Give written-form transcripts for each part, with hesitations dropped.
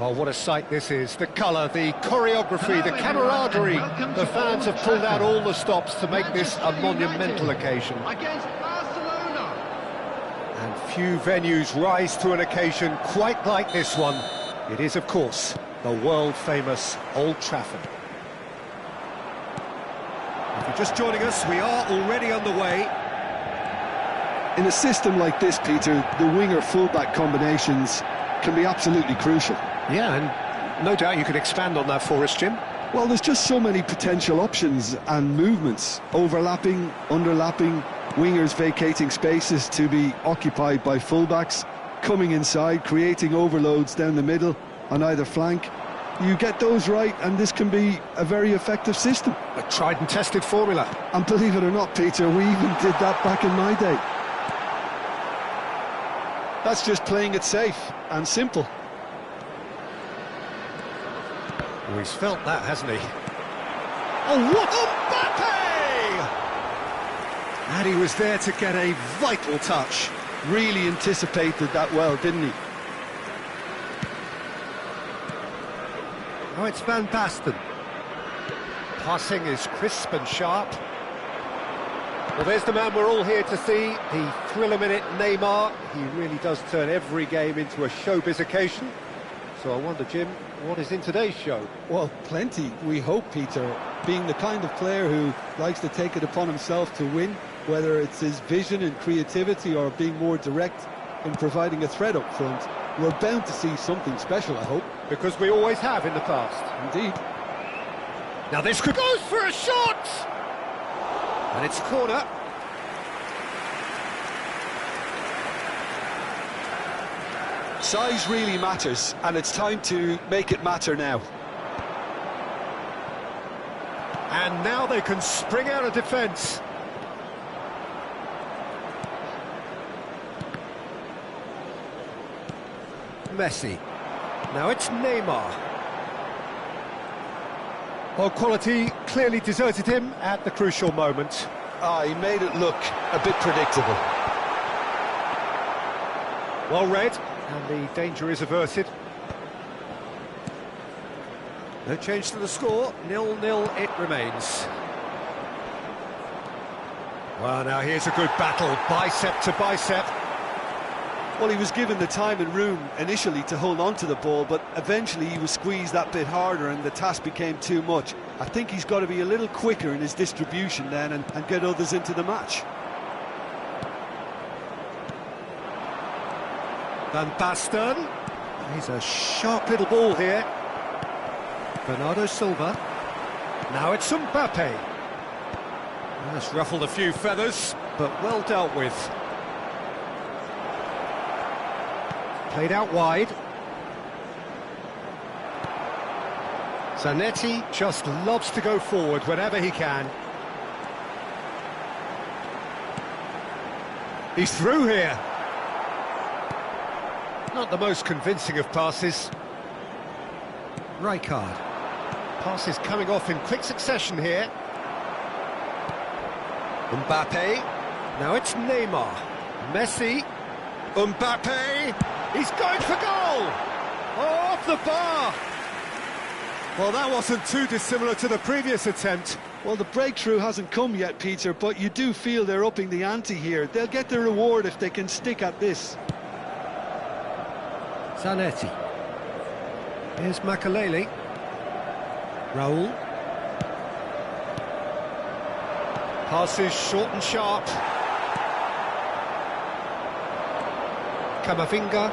Oh, what a sight this is. The colour, the choreography, the camaraderie. The fans have pulled out all the stops to make this a monumental occasion. And few venues rise to an occasion quite like this one. It is, of course, the world-famous Old Trafford. If you're just joining us, we are already underway. In a system like this, Peter, the winger-fullback combinations can be absolutely crucial. Yeah, and no doubt you could expand on that for us, Jim. Well, there's just so many potential options and movements, overlapping, underlapping, wingers vacating spaces to be occupied by fullbacks, coming inside, creating overloads down the middle on either flank. You get those right and this can be a very effective system. A tried and tested formula. And believe it or not, Peter, we even did that back in my day. That's just playing it safe and simple. Oh, he's felt that, hasn't he? Oh, what Mbappe! And he was there to get a vital touch. Really anticipated that well, didn't he? Oh, it's Van Basten. Passing is crisp and sharp. Well, there's the man we're all here to see, the thriller-minute Neymar. He really does turn every game into a showbiz occasion. So I wonder, Jim, what is in today's show? Well, plenty, we hope, Peter. Being the kind of player who likes to take it upon himself to win, whether it's his vision and creativity or being more direct in providing a threat up front, we're bound to see something special, I hope. Because we always have in the past. Indeed. Now this could goes for a shot! And it's corner. Size really matters, and it's time to make it matter now. And now they can spring out of defence. Messi. Now it's Neymar. Well, quality clearly deserted him at the crucial moment. He made it look a bit predictable. Well read, and the danger is averted. No change to the score, 0-0 it remains. Well, now here's a good battle, bicep to bicep. Well, he was given the time and room initially to hold on to the ball, but eventually he was squeezed that bit harder and the task became too much. I think he's got to be a little quicker in his distribution then and get others into the match. Van Basten. He's a sharp little ball here. Bernardo Silva. Now it's Mbappe. That's ruffled a few feathers, but well dealt with. Played out wide. Zanetti just loves to go forward whenever he can. He's through here. Not the most convincing of passes. Rijkaard. Passes coming off in quick succession here. Mbappe. Now it's Neymar. Messi. Mbappe. He's going for goal! Oh, off the bar! Well, that wasn't too dissimilar to the previous attempt. Well, the breakthrough hasn't come yet, Peter, but you do feel they're upping the ante here. They'll get their reward if they can stick at this. Zanetti. Here's Makalele. Raul. Passes short and sharp. Camavinga,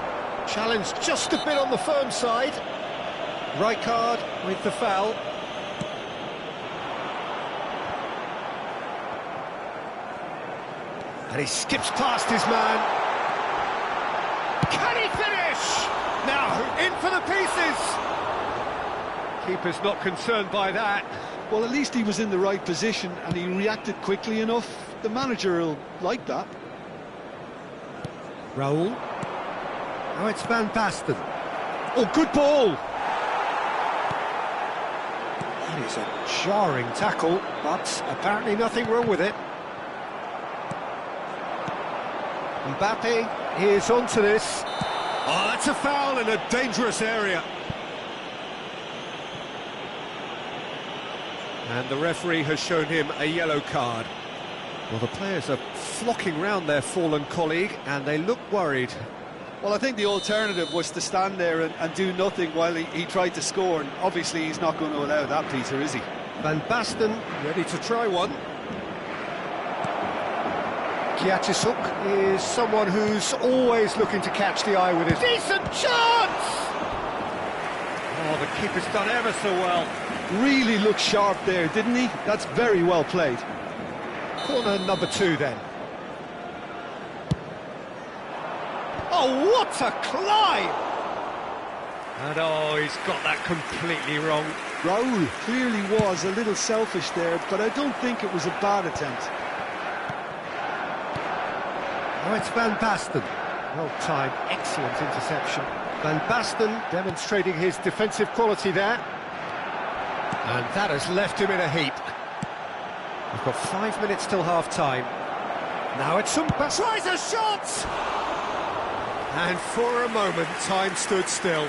challenged just a bit on the firm side. Rijkaard with the foul. And he skips past his man. Can he finish? Now, in for the pieces. Keeper's not concerned by that. Well, at least he was in the right position and he reacted quickly enough. The manager will like that. Raul. Now it's Van Basten. Oh, good ball! That is a jarring tackle, but apparently nothing wrong with it. Mbappe is onto this. Oh, that's a foul in a dangerous area. And the referee has shown him a yellow card. Well, the players are flocking round their fallen colleague, and they look worried. Well, I think the alternative was to stand there and do nothing while he tried to score, and obviously he's not going to allow that, Peter, is he? Van Basten ready to try one. Kiatisuk is someone who's always looking to catch the eye with his decent chance! Oh, the keeper's done ever so well. Really looked sharp there, didn't he? That's very well played. Corner number 2 then. Oh, what a climb! And oh, he's got that completely wrong. Raul clearly was a little selfish there, but I don't think it was a bad attempt. Oh, it's Van Basten. Well-timed, excellent interception. Van Basten demonstrating his defensive quality there. And that has left him in a heap. We've got 5 minutes till half-time. Now it's Sumpa tries a shot! And for a moment, time stood still.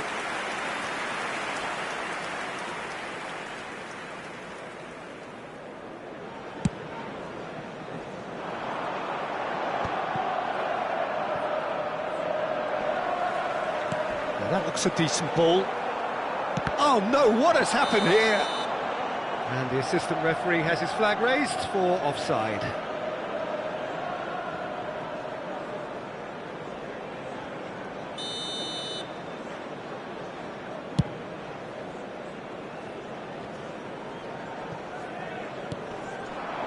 Now that looks a decent ball. Oh no, what has happened here? And the assistant referee has his flag raised for offside.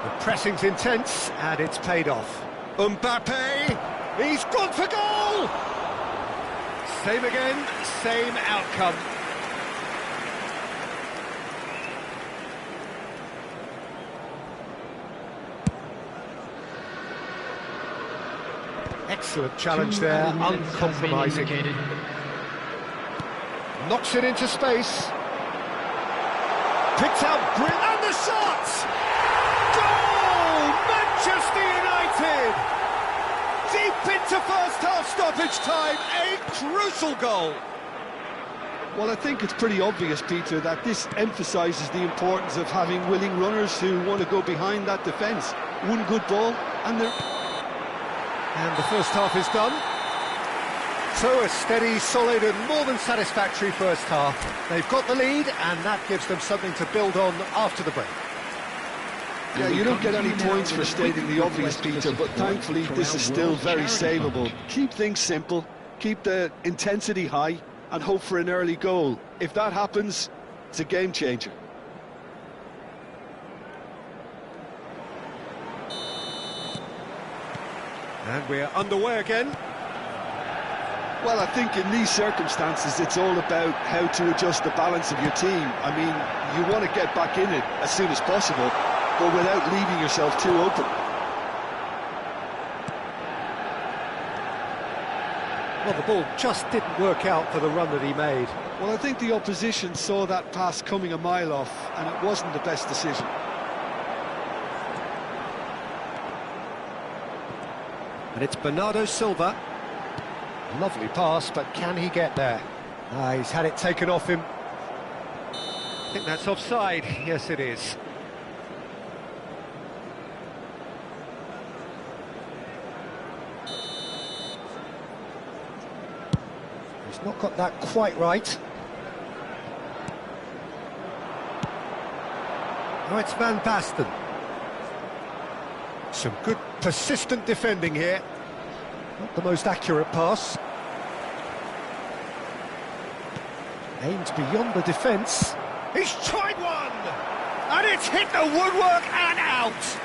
The pressing's intense, and it's paid off. Mbappe, he's gone for goal! Same again, same outcome. Excellent challenge there, uncompromising. Knocks it into space. Picked out, and the shot! Goal! Manchester United! Deep into first half stoppage time, a crucial goal. Well, I think it's pretty obvious, Peter, that this emphasises the importance of having willing runners who want to go behind that defence. One good ball, and they're... And the first half is done. So a steady, solid and more than satisfactory first half. They've got the lead and that gives them something to build on after the break. Yeah, you don't get any points for stating the obvious, Peter, but thankfully this is still very savable. Keep things simple, keep the intensity high and hope for an early goal. If that happens, it's a game changer. And we're underway again. Well, I think in these circumstances, it's all about how to adjust the balance of your team. I mean, you want to get back in it as soon as possible, but without leaving yourself too open. Well, the ball just didn't work out for the run that he made. Well, I think the opposition saw that pass coming a mile off, and it wasn't the best decision. And it's Bernardo Silva. Lovely pass, but can he get there? He's had it taken off him. I think that's offside. Yes, it is. He's not got that quite right. Now it's Van Basten. Some good persistent defending here. Not the most accurate pass. Aimed beyond the defence. He's tried one! And it's hit the woodwork and out!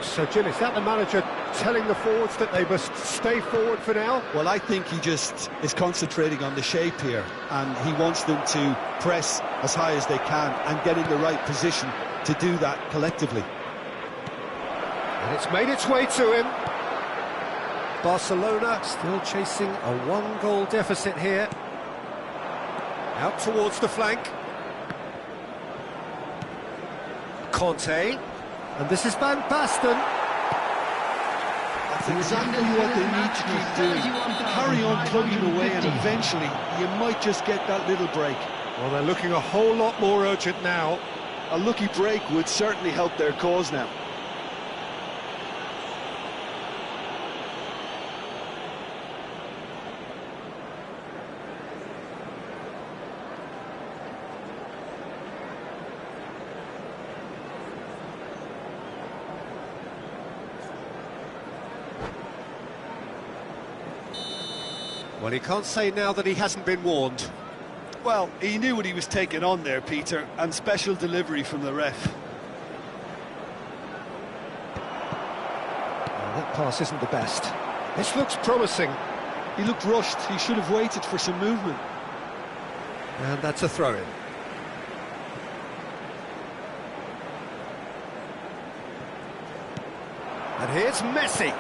So, Jim, is that the manager telling the forwards that they must stay forward for now? Well, I think he just is concentrating on the shape here, and he wants them to press as high as they can and get in the right position to do that collectively. And it's made its way to him. Barcelona still chasing a one-goal deficit here. Out towards the flank. Conte. And this is Van Basten. That's exactly what they need to keep doing. Carry on plugging away and eventually you might just get that little break. Well, they're looking a whole lot more urgent now. A lucky break would certainly help their cause now. Well, he can't say now that he hasn't been warned. Well, he knew what he was taking on there, Peter, and special delivery from the ref. Well, that pass isn't the best. This looks promising. He looked rushed. He should have waited for some movement. And that's a throw-in. And here's Messi.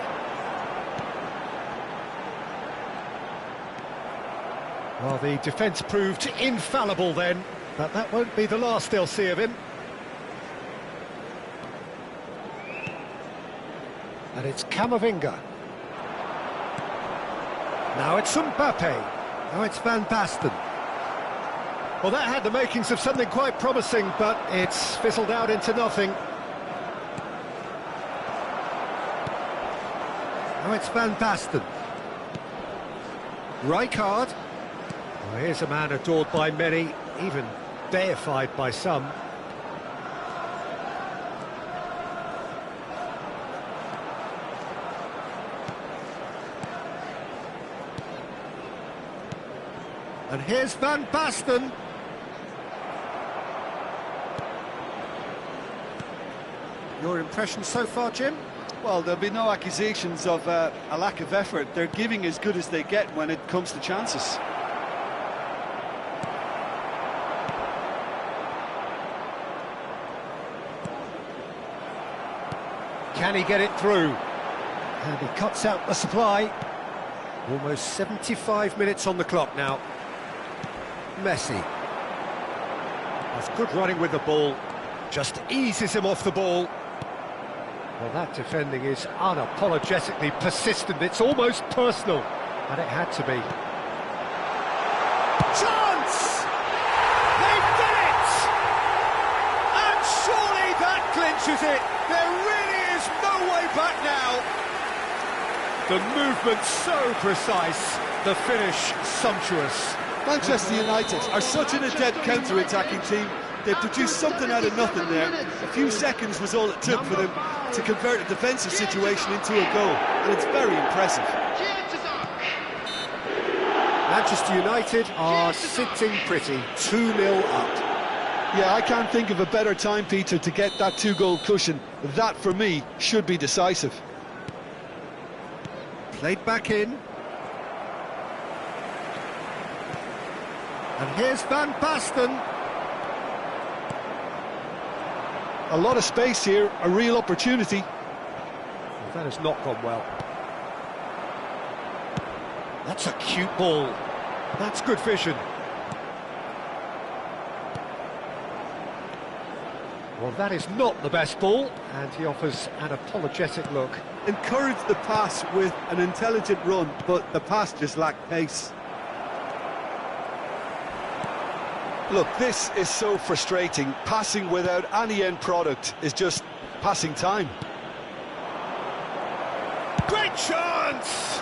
Well, the defence proved infallible then, but that won't be the last they'll see of him. And it's Camavinga. Now it's Mbappe. Now it's Van Basten. Well, that had the makings of something quite promising, but it's fizzled out into nothing. Now it's Van Basten. Rijkaard. Well, here's a man adored by many, even deified by some. And here's Van Basten. Your impression so far, Jim? Well, there'll be no accusations of a lack of effort. They're giving as good as they get when it comes to chances. Can he get it through? And he cuts out the supply. Almost 75 minutes on the clock now. Messi. That's good running with the ball. Just eases him off the ball. Well, that defending is unapologetically persistent. It's almost personal. And it had to be. Chance! They've done it! And surely that clinches it. There really is no way back now. The movement so precise, the finish sumptuous. Manchester United are such an adept counter-attacking team. They produced something out of nothing there. A few seconds was all it took for them to convert a defensive situation into a goal, and it's very impressive. Manchester United are sitting pretty, 2-0 up. Yeah, I can't think of a better time, Peter, to get that two-goal cushion. That, for me, should be decisive. Played back in. And here's Van Basten. A lot of space here, a real opportunity. Well, that has not gone well. That's a cute ball. That's good vision. Well, that is not the best ball, and he offers an apologetic look. Encouraged the pass with an intelligent run, but the pass just lacked pace. Look, this is so frustrating. Passing without any end product is just passing time. Great chance!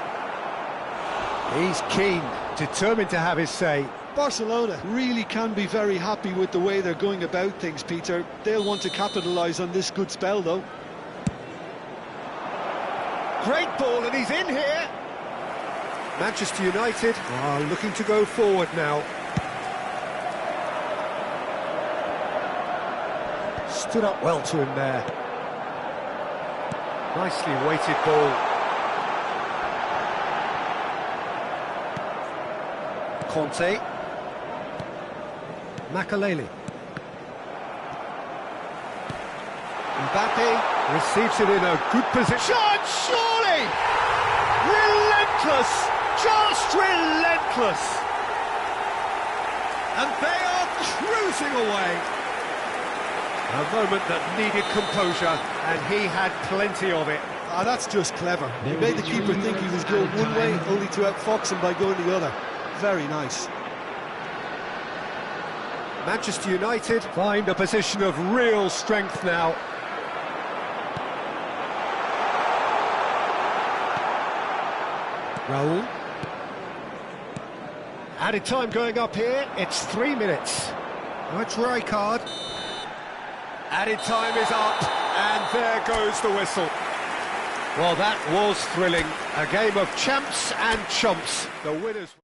He's keen, determined to have his say. Barcelona really can be very happy with the way they're going about things, Peter. They'll want to capitalise on this good spell, though. Great ball, and he's in here. Manchester United are looking to go forward now. Stood up well to him there. Nicely weighted ball. Conte. Makaleli. Mbappe receives it in a good position. Surely! Relentless! Just relentless! And they are cruising away. A moment that needed composure, and he had plenty of it. Ah, that's just clever. He made the keeper think he was going one way, only to outfox him by going the other. Very nice. Manchester United find a position of real strength now. Raul. Added time going up here, it's 3 minutes. That's Rijkaard. Added time is up, and there goes the whistle. Well, that was thrilling. A game of champs and chumps. The winners...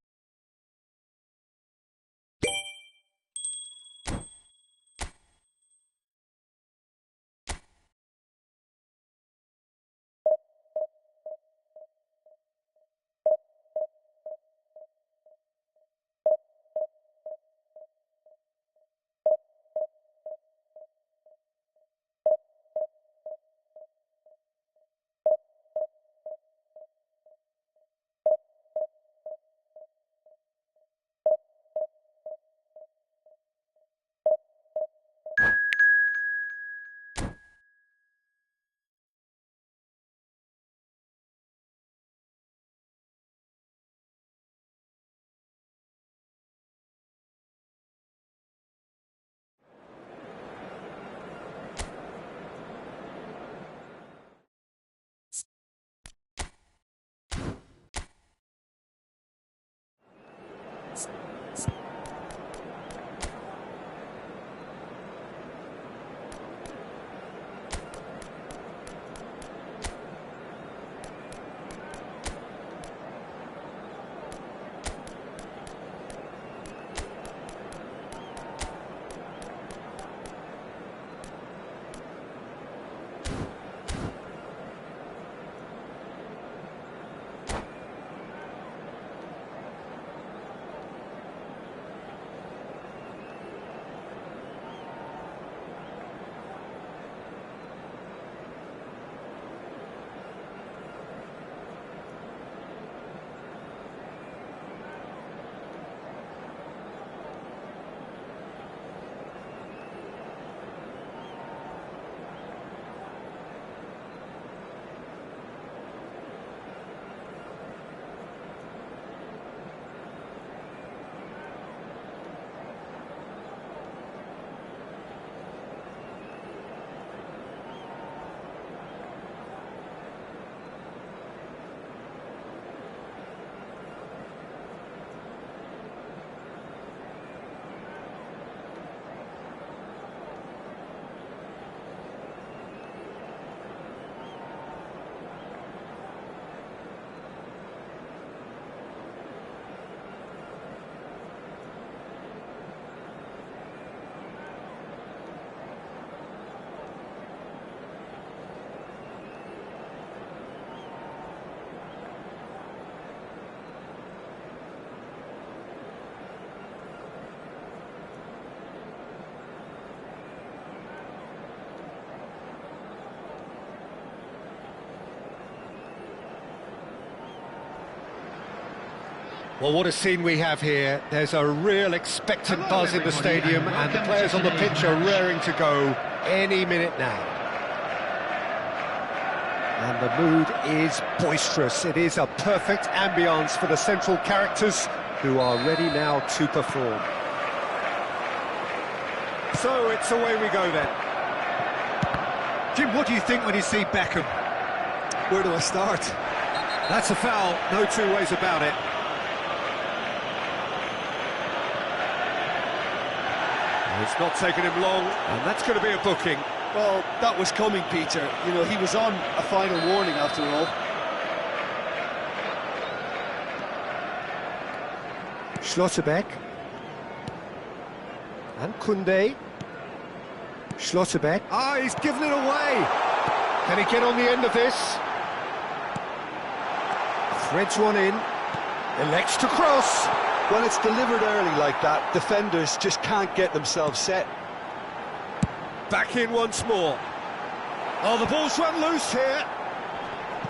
Well, what a scene we have here. There's a real expectant buzz in the stadium, and the players on the pitch are raring to go any minute now. And the mood is boisterous. It is a perfect ambience for the central characters who are ready now to perform. So it's away we go then. Jim, what do you think when you see Beckham? Where do I start? That's a foul, no two ways about it. It's not taken him long, and that's going to be a booking. Well, that was coming, Peter. You know, he was on a final warning after all. Schlotterbeck. And Koundé. Schlotterbeck. Ah, he's given it away. Can he get on the end of this? Threads one in. Elects to cross. When it's delivered early like that, defenders just can't get themselves set. Back in once more. Oh, the ball's run loose here.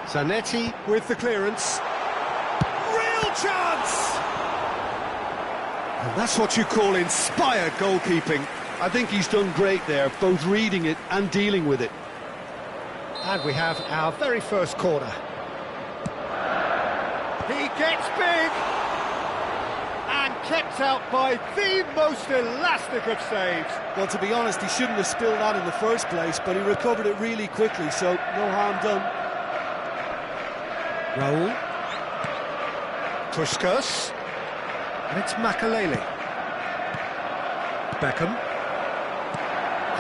Zanetti with the clearance. Real chance! And that's what you call inspired goalkeeping. I think he's done great there, both reading it and dealing with it. And we have our very first corner. He gets big! And kept out by the most elastic of saves. Well, to be honest, he shouldn't have spilled that in the first place, but he recovered it really quickly, so no harm done. Raul. Puskas. And it's Makalele. Beckham.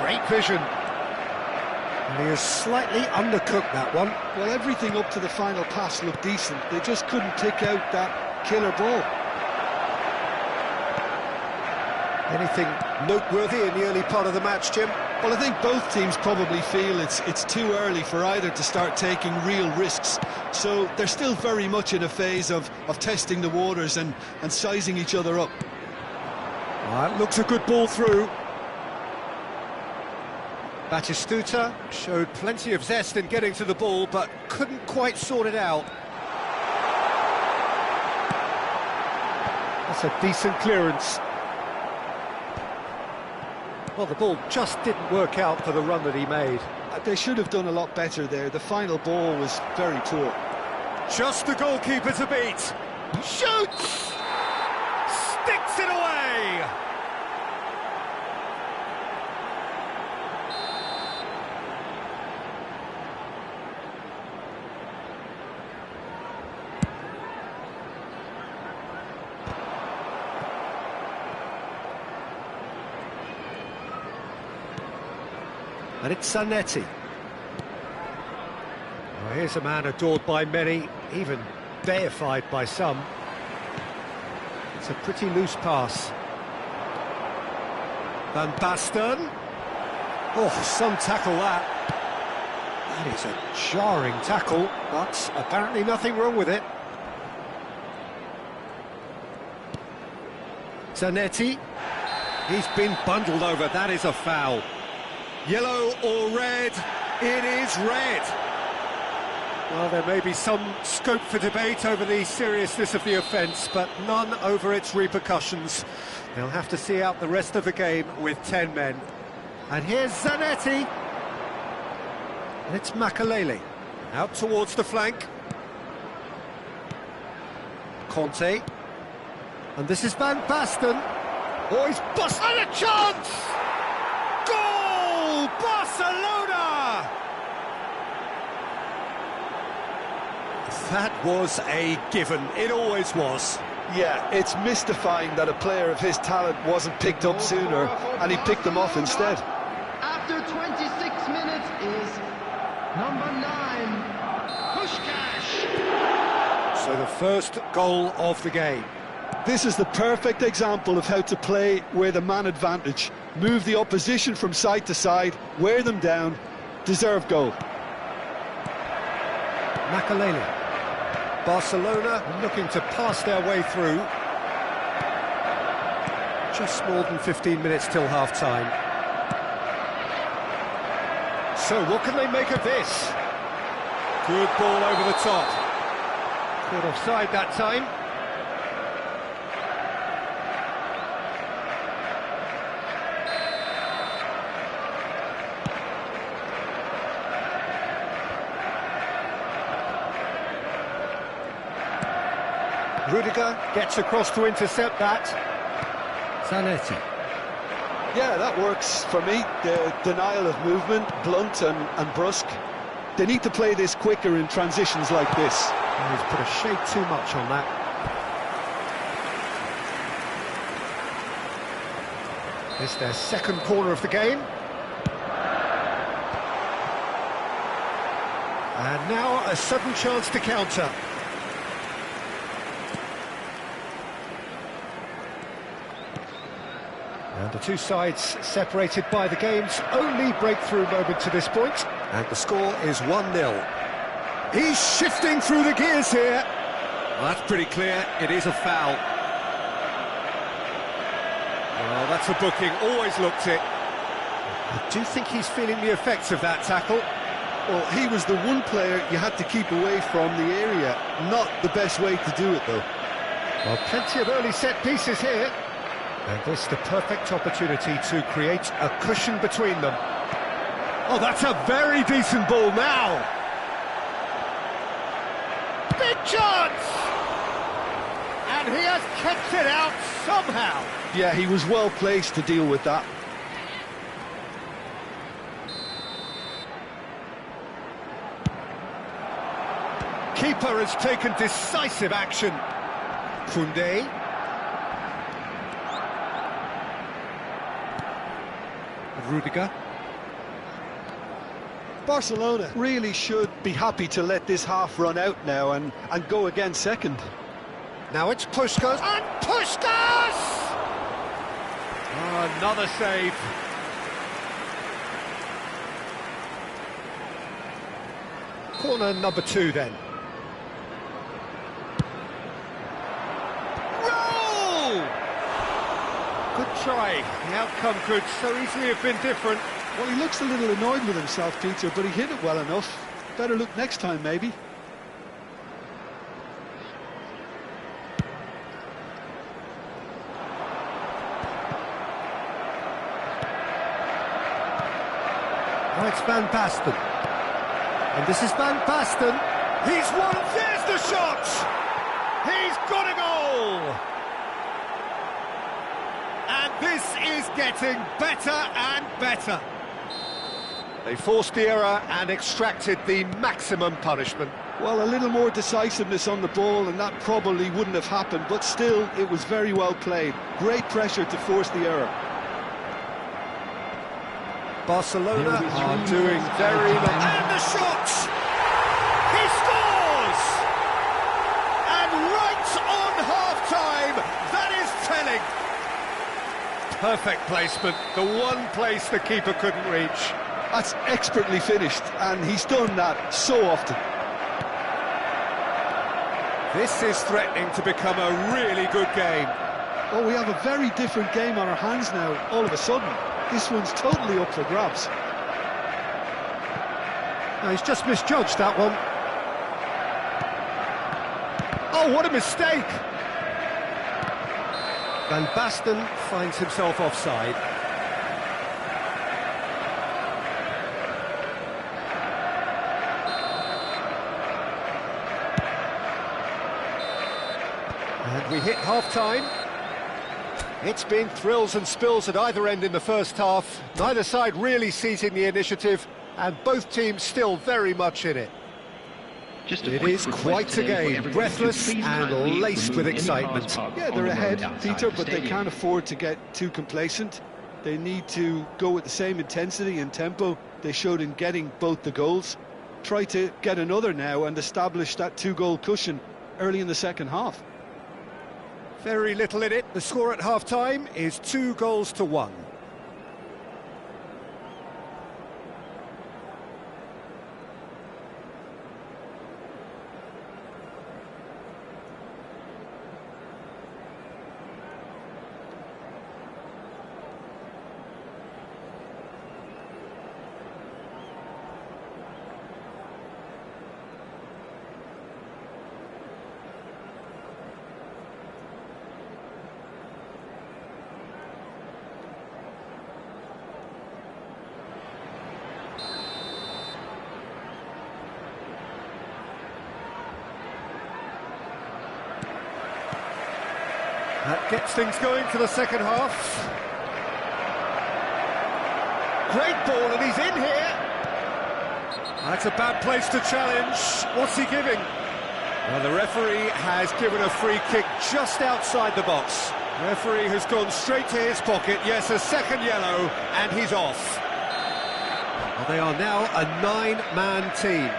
Great vision. And he has slightly undercooked that one. Well, everything up to the final pass looked decent. They just couldn't pick out that killer ball. Anything noteworthy in the early part of the match, Jim? Well, I think both teams probably feel it's too early for either to start taking real risks. So they're still very much in a phase of testing the waters and sizing each other up. That looks a good ball through. Batistuta showed plenty of zest in getting to the ball, but couldn't quite sort it out. That's a decent clearance. Well, the ball just didn't work out for the run that he made. They should have done a lot better there. The final ball was very poor. Just the goalkeeper to beat. Shoots! Sticks it away! And it's Zanetti. Well, here's a man adored by many, even deified by some. It's a pretty loose pass. Van Basten. Oh, some tackle that. That is a jarring tackle, but apparently nothing wrong with it. Zanetti. He's been bundled over. That is a foul. Yellow or red? It is red. Well, there may be some scope for debate over the seriousness of the offence, but none over its repercussions. They'll have to see out the rest of the game with 10 men. And here's Zanetti. And it's Makalele. Out towards the flank. Conte. And this is Van Basten. Oh, he's busted a chance! Goal! Barcelona! That was a given. It always was. Yeah, it's mystifying that a player of his talent wasn't picked up sooner, and he picked them off instead. After 26 minutes is number 9, Puskás. So the first goal of the game. This is the perfect example of how to play with a man advantage. Move the opposition from side to side, wear them down, deserve goal. Makalele. Barcelona looking to pass their way through. Just more than 15 minutes till half-time. So what can they make of this? Good ball over the top. Caught offside that time. Rudiger gets across to intercept that. Zanetti. Yeah, that works for me. The denial of movement, blunt and brusque. They need to play this quicker in transitions like this. Oh, he's put a shade too much on that. It's their second corner of the game. And now a sudden chance to counter. And the two sides separated by the game's only breakthrough moment to this point. And the score is 1-0. He's shifting through the gears here. Well, that's pretty clear. It is a foul. Well, that's a booking. Always looked it. I do think he's feeling the effects of that tackle. Well, he was the one player you had to keep away from the area. Not the best way to do it, though. Well, plenty of early set pieces here. And this the perfect opportunity to create a cushion between them. Oh, that's a very decent ball now. Big chance! And he has kept it out somehow. Yeah, he was well placed to deal with that. Keeper has taken decisive action. Koundé. Rudiger. Barcelona really should be happy to let this half run out now and go again second. Now it's Puskás, and Puskás! Oh, another save. Corner number 2 then. Roll! Good try. The outcome could so easily have been different. Well, he looks a little annoyed with himself, Peter, but he hit it well enough. Better look next time, maybe. Now it's Van Basten. And this is Van Basten. He's won. There's the shot! He's got a goal! And this is getting better and better. They forced the error and extracted the maximum punishment. Well, a little more decisiveness on the ball and that probably wouldn't have happened, but still, it was very well played. Great pressure to force the error. Barcelona are doing very well. And the shot! He scores! And right on half-time, that is telling. Perfect placement, the one place the keeper couldn't reach. That's expertly finished, and he's done that so often. This is threatening to become a really good game. Oh, we have a very different game on our hands now, all of a sudden. This one's totally up for grabs. No, he's just misjudged that one. Oh, what a mistake! Van Basten finds himself offside. And we hit half-time. It's been thrills and spills at either end in the first half. Neither side really seizing the initiative, and both teams still very much in it. It is quite a game, breathless and laced with excitement. Yeah, they're ahead, Peter, but they can't afford to get too complacent. They need to go with the same intensity and tempo they showed in getting both the goals. Try to get another now and establish that 2-goal cushion early in the second half. Very little in it. The score at half-time is 2-1. That gets things going for the second half. Great ball, and he's in here. That's a bad place to challenge. What's he giving? Well, the referee has given a free kick just outside the box. Referee has gone straight to his pocket. Yes, a second yellow, and he's off. Well, they are now a 9-man team.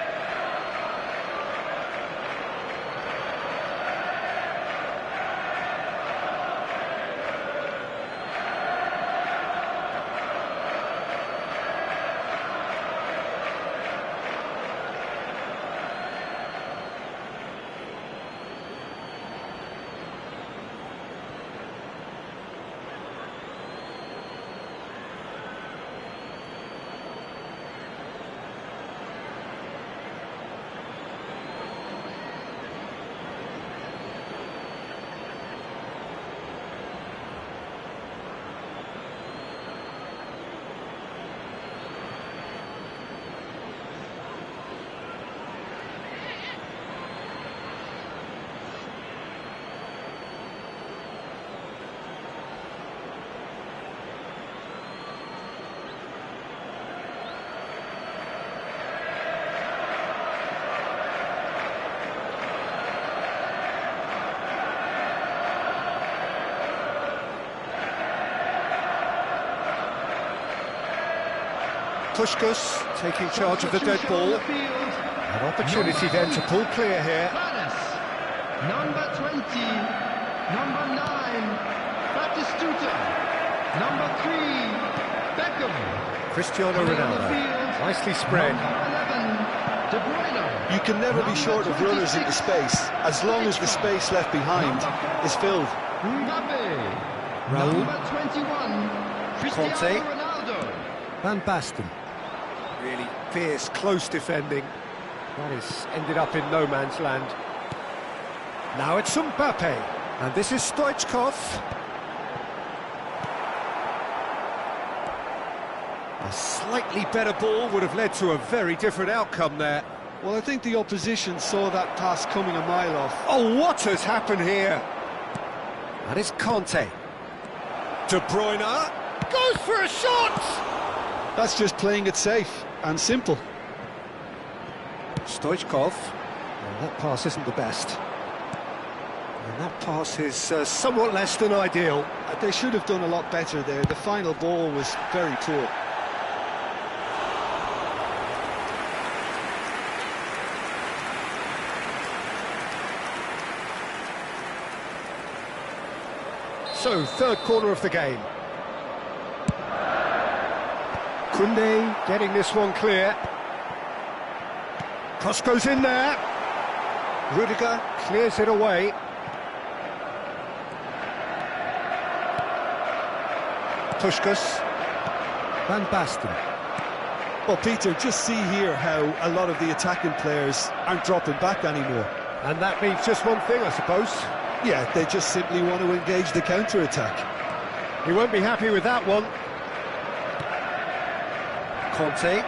Puskás taking charge of the dead ball. An opportunity then to pull clear here. Number 20, number 9, Batistuta, number 3, Beckham. Cristiano Ronaldo, nicely spread. Number 11, De Bruyne. You can never be short of runners into space, as long as the space left behind is filled. Mbappe. Raúl. Number 21, Cristiano Conte. Ronaldo. Van Basten. Really fierce, close defending. That has ended up in no man's land. Now it's Mbappe, and this is Stoichkov. A slightly better ball would have led to a very different outcome there. Well, I think the opposition saw that pass coming a mile off. Oh, what has happened here? That is Conte. De Bruyne goes for a shot! That's just playing it safe and simple. Stoichkov. Well, that pass isn't the best. And that pass is somewhat less than ideal. They should have done a lot better there. The final ball was very poor. So, third corner of the game. Koundé getting this one clear. Cross goes in there. Rudiger clears it away. Puskás. Van Basten. Well, Peter, just see here how a lot of the attacking players aren't dropping back anymore. And that means just one thing, I suppose. Yeah, they just simply want to engage the counter-attack. He won't be happy with that one. Conte.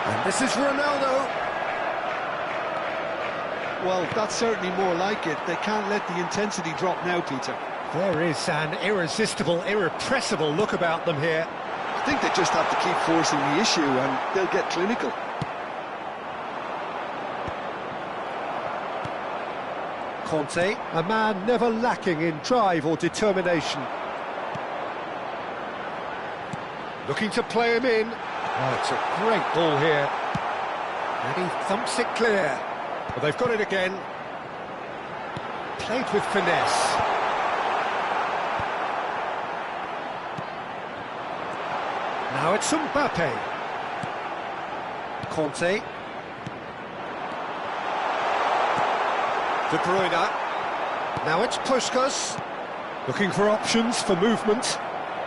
And this is Ronaldo. Well, that's certainly more like it. They can't let the intensity drop now, Peter. There is an irresistible, irrepressible look about them here. I think they just have to keep forcing the issue and they'll get clinical. Conte, a man never lacking in drive or determination. Looking to play him in. Oh, it's a great ball here. And he thumps it clear. Well, they've got it again. Played with finesse. Now it's Mbappe. Conte. De Bruyne. Now it's Puskás. Looking for options for movement.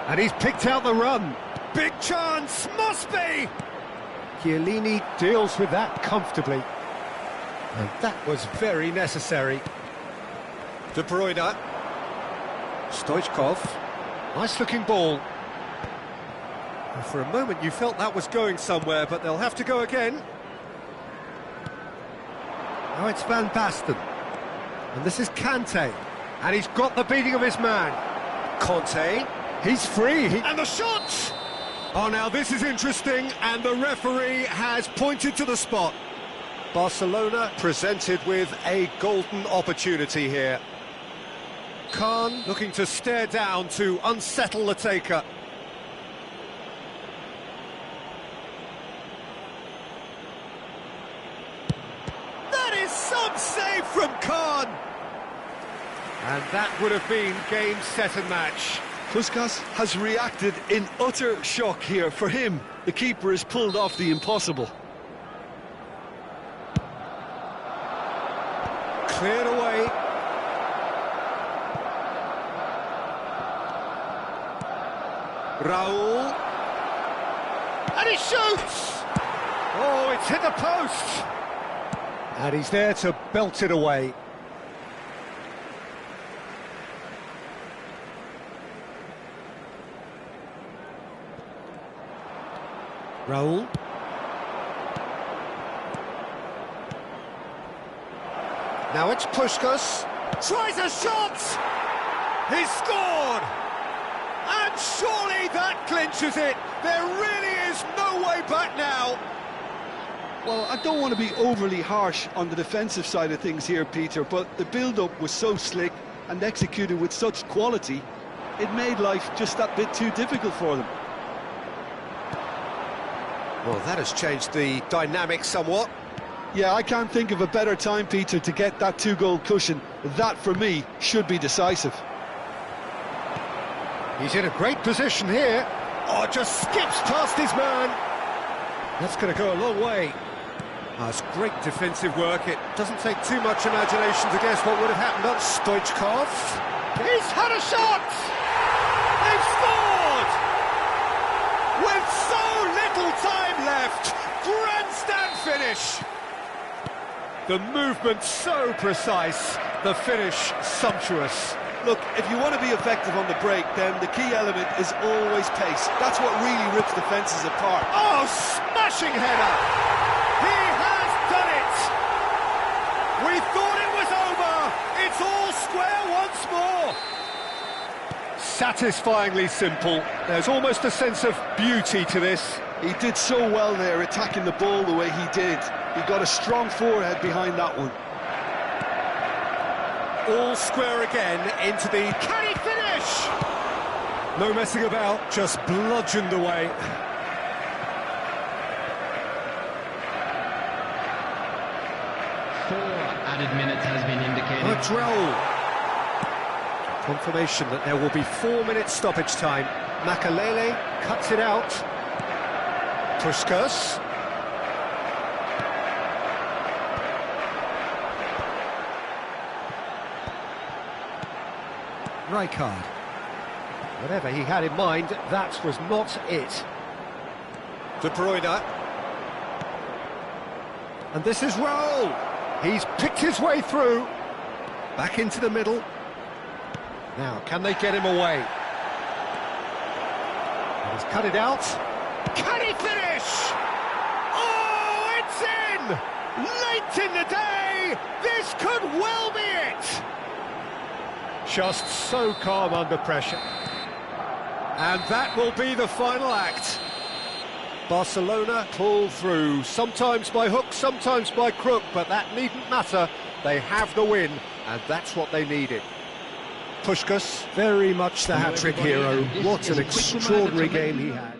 And he's picked out the run. Big chance, must be! Chiellini deals with that comfortably. And that was very necessary. De Bruyne. Stoichkov. Nice looking ball. And for a moment you felt that was going somewhere, but they'll have to go again. Now it's Van Basten. And this is Kante. And he's got the beating of his man. Conte. He's free. And the shot! Oh, now this is interesting, and the referee has pointed to the spot. Barcelona presented with a golden opportunity here. Khan looking to stare down to unsettle the taker. That is some save from Khan! And that would have been game, set and match. Puskás has reacted in utter shock here. For him, the keeper has pulled off the impossible. Cleared away. Raúl. And he shoots! Oh, it's hit the post! And he's there to belt it away. Raúl. Now it's Puskás. Tries a shot! He's scored! And surely that clinches it! There really is no way back now! Well, I don't want to be overly harsh on the defensive side of things here, Peter, but the build-up was so slick and executed with such quality it made life just that bit too difficult for them. Well, that has changed the dynamic somewhat. Yeah, I can't think of a better time, Peter, to get that two-goal cushion. That, for me, should be decisive. He's in a great position here. Oh, just skips past his man. That's going to go a long way. Oh, it's great defensive work. It doesn't take too much imagination to guess what would have happened on Stoichkov. He's had a shot! They've scored! With so little time left, grandstand finish. The movement so precise, the finish sumptuous. Look, if you want to be effective on the break, then the key element is always pace. That's what really rips defences apart. Oh, smashing header! He has done it! We thought it was over! It's all square once more! Satisfyingly simple. There's almost a sense of beauty to this. He did so well there, attacking the ball the way he did. He got a strong forehead behind that one. All square again into the... Can he finish? No messing about, just bludgeoned away. Added minutes has been indicated. A drill. Confirmation that there will be 4 minutes stoppage time. Makalele cuts it out. Puskas. Rijkaard. Whatever he had in mind, that was not it. De Bruyne. And this is Raul. He's picked his way through. Back into the middle. Now, can they get him away? He's cut it out. Can he finish? Oh, it's in! Late in the day! This could well be it! Just so calm under pressure. And that will be the final act. Barcelona pull through, sometimes by hook, sometimes by crook, but that needn't matter. They have the win, and that's what they needed. Puskas, very much the hat-trick hero. What an extraordinary game he had.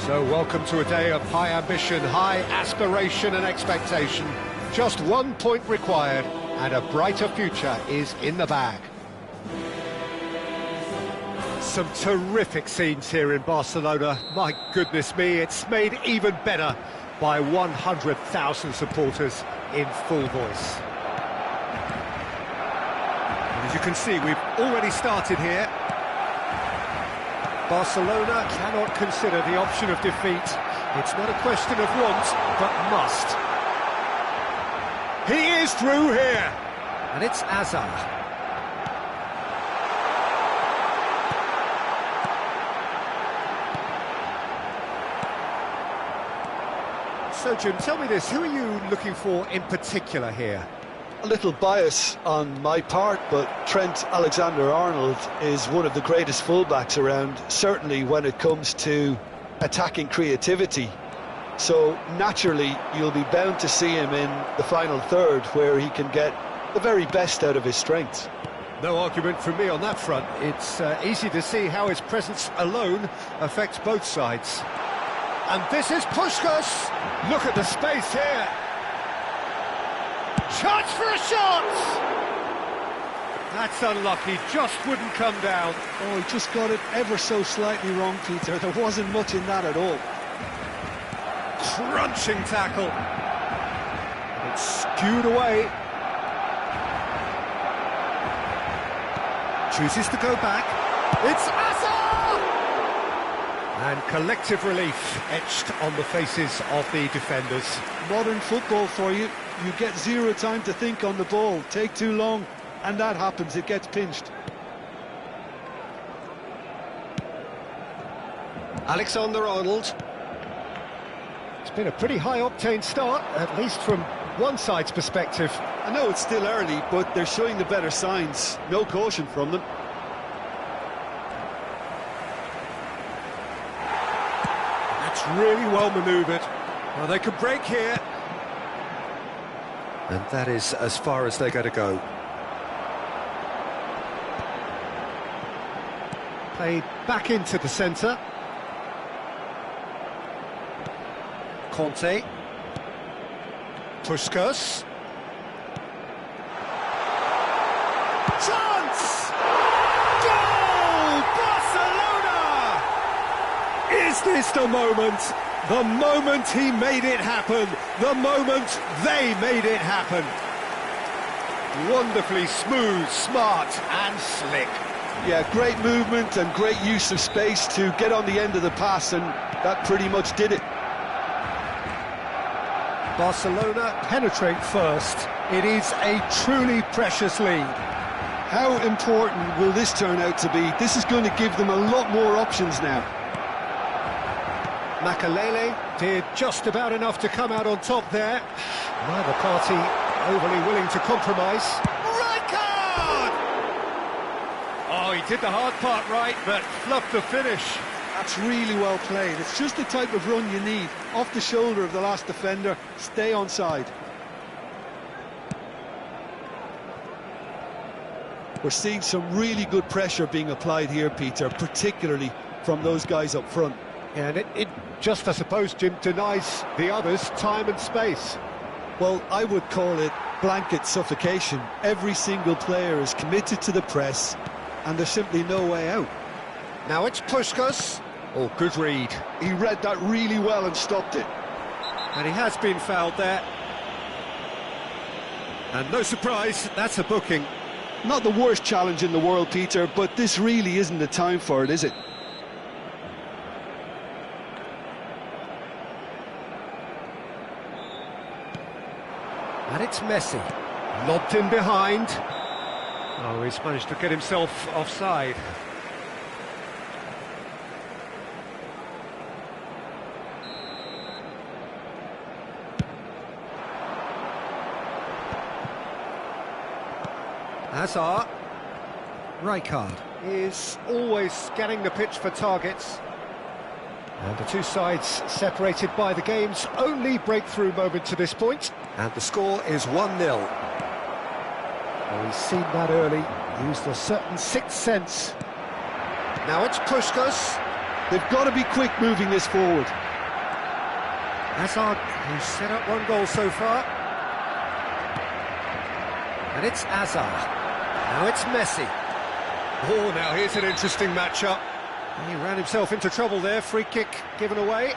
So welcome to a day of high ambition, high aspiration and expectation. Just 1 point required and a brighter future is in the bag. Some terrific scenes here in Barcelona. My goodness me, it's made even better by 100,000 supporters in full voice. And as you can see, we've already started here. Barcelona cannot consider the option of defeat. It's not a question of want, but must. He is through here, and it's Hazard. So, Jim, tell me this, who are you looking for in particular here? A little bias on my part, but Trent Alexander-Arnold is one of the greatest fullbacks around, certainly when it comes to attacking creativity. So, naturally, you'll be bound to see him in the final third, where he can get the very best out of his strengths. No argument from me on that front. It's easy to see how his presence alone affects both sides. And this is Puskás. Look at the space here. Chance for a shot! That's unlucky, just wouldn't come down. Oh, he just got it ever so slightly wrong, Peter. There wasn't much in that at all. Crunching tackle. It's skewed away. Chooses to go back. It's Hazard! And collective relief etched on the faces of the defenders. Modern football for you. You get zero time to think on the ball. Take too long, and that happens. It gets pinched. Alexander-Arnold. It's been a pretty high-octane start, at least from one side's perspective. I know it's still early, but they're showing the better signs. No caution from them. That's really well manoeuvred. Well, they could break here. And that is as far as they're going to go. Played back into the centre. Conte. Puskás. Chance! Goal! Barcelona! Is this the moment? The moment he made it happen, the moment they made it happen. Wonderfully smooth, smart and slick. Yeah, great movement and great use of space to get on the end of the pass, and that pretty much did it. Barcelona penetrate first. It is a truly precious lead. How important will this turn out to be? This is going to give them a lot more options now. Makalele did just about enough to come out on top there. Neither party overly willing to compromise. Right card! Oh, he did the hard part right, but fluffed the finish. That's really well played. It's just the type of run you need. Off the shoulder of the last defender, stay onside. We're seeing some really good pressure being applied here, Peter, particularly from those guys up front. And it just, I suppose, Jim, denies the others time and space. Well, I would call it blanket suffocation. Every single player is committed to the press, and there's simply no way out. Now it's Puskás. Oh, good read. He read that really well and stopped it. And he has been fouled there. And no surprise, that's a booking. Not the worst challenge in the world, Peter, but this really isn't the time for it, is it? And it's Messi. Lobbed in behind. Oh, he's managed to get himself offside. Hazard. Rijkaard is always scanning the pitch for targets. And the two sides separated by the game's only breakthrough moment to this point. And the score is 1-0. Well, he's seen that early, used a certain sixth sense. Now it's Puskás. They've got to be quick moving this forward. Hazard, who's set up one goal so far. And it's Hazard. Now it's Messi. Oh, now here's an interesting matchup. He ran himself into trouble there. Free kick given away.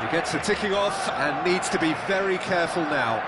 He gets the ticking off and needs to be very careful now.